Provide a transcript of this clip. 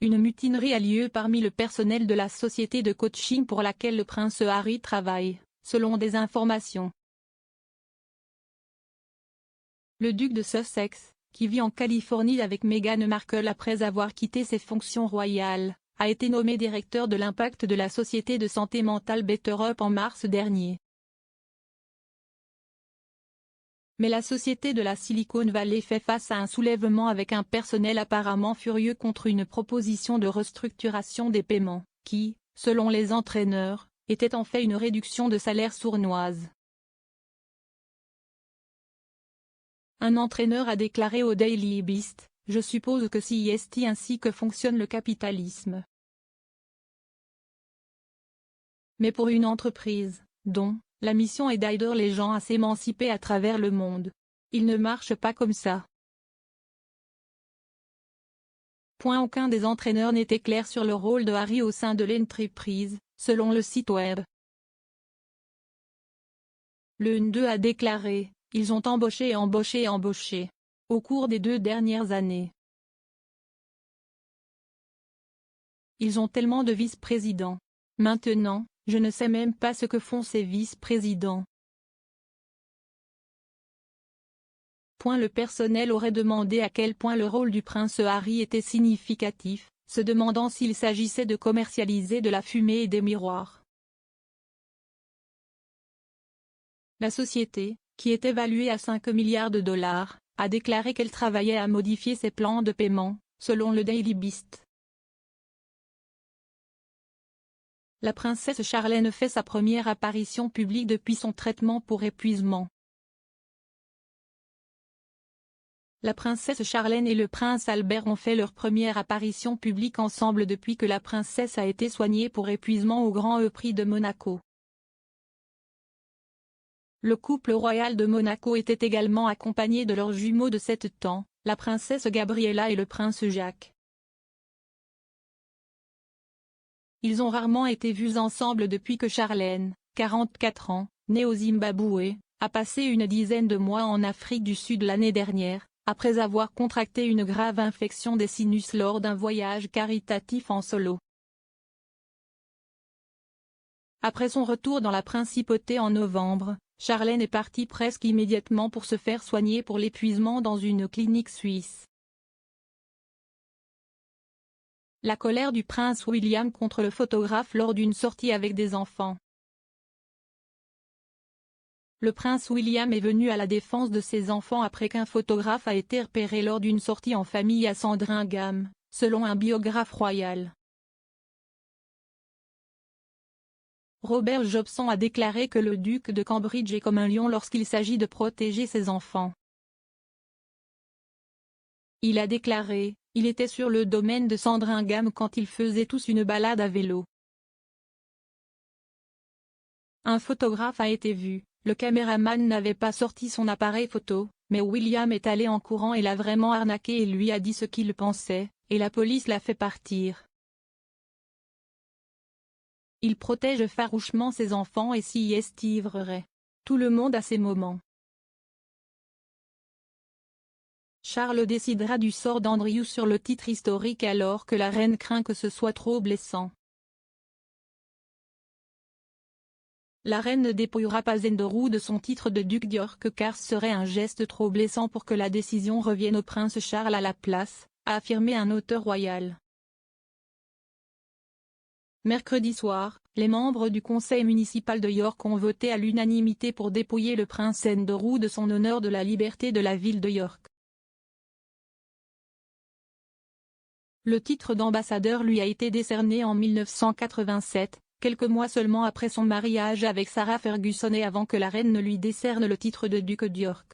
une mutinerie a lieu parmi le personnel de la société de coaching pour laquelle le prince Harry travaille, selon des informations. Le duc de Sussex, qui vit en Californie avec Meghan Markle après avoir quitté ses fonctions royales, a été nommé directeur de l'impact de la société de santé mentale BetterUp en mars dernier. Mais la société de la Silicon Valley fait face à un soulèvement avec un personnel apparemment furieux contre une proposition de restructuration des paiements, qui, selon les entraîneurs, était en fait une réduction de salaire sournoise. Un entraîneur a déclaré au Daily Beast: « Je suppose que c'est ainsi que fonctionne le capitalisme. Mais pour une entreprise, dont la mission est d'aider les gens à s'émanciper à travers le monde, il ne marche pas comme ça. » Aucun des entraîneurs n'était clair sur le rôle de Harry au sein de l'entreprise, selon le site web. Le N2 a déclaré: « Ils ont embauché et embauché et embauché au cours des 2 dernières années. Ils ont tellement de vice-présidents. Maintenant, je ne sais même pas ce que font ces vice-présidents. » Le personnel aurait demandé à quel point le rôle du prince Harry était significatif, se demandant s'il s'agissait de commercialiser de la fumée et des miroirs. La société, qui est évaluée à 5 milliards de dollars, a déclaré qu'elle travaillait à modifier ses plans de paiement, selon le Daily Beast. La princesse Charlène fait sa première apparition publique depuis son traitement pour épuisement. La princesse Charlène et le prince Albert ont fait leur première apparition publique ensemble depuis que la princesse a été soignée pour épuisement au Grand Prix de Monaco. Le couple royal de Monaco était également accompagné de leurs jumeaux de 7 ans, la princesse Gabriella et le prince Jacques. Ils ont rarement été vus ensemble depuis que Charlène, 44 ans, née au Zimbabwe, a passé une dizaine de mois en Afrique du Sud l'année dernière, après avoir contracté une grave infection des sinus lors d'un voyage caritatif en solo. Après son retour dans la principauté en novembre, Charlène est partie presque immédiatement pour se faire soigner pour l'épuisement dans une clinique suisse. La colère du prince William contre le photographe lors d'une sortie avec des enfants. Le prince William est venu à la défense de ses enfants après qu'un photographe a été repéré lors d'une sortie en famille à Sandringham, selon un biographe royal. Robert Jobson a déclaré que le duc de Cambridge est comme un lion lorsqu'il s'agit de protéger ses enfants. Il a déclaré: « Il était sur le domaine de Sandringham quand ils faisaient tous une balade à vélo. Un photographe a été vu, le caméraman n'avait pas sorti son appareil photo, mais William est allé en courant et l'a vraiment arnaqué et lui a dit ce qu'il pensait, et la police l'a fait partir. Il protège farouchement ses enfants et s'y estiverait. Tout le monde a ses moments. » Charles décidera du sort d'Andrew sur le titre historique alors que la reine craint que ce soit trop blessant. La reine ne dépouillera pas Andrew de son titre de duc d'York car ce serait un geste trop blessant pour que la décision revienne au prince Charles à la place, a affirmé un auteur royal. Mercredi soir, les membres du conseil municipal de York ont voté à l'unanimité pour dépouiller le prince Andrew de son honneur de la liberté de la ville de York. Le titre d'ambassadeur lui a été décerné en 1987, quelques mois seulement après son mariage avec Sarah Ferguson et avant que la reine ne lui décerne le titre de duc d'York.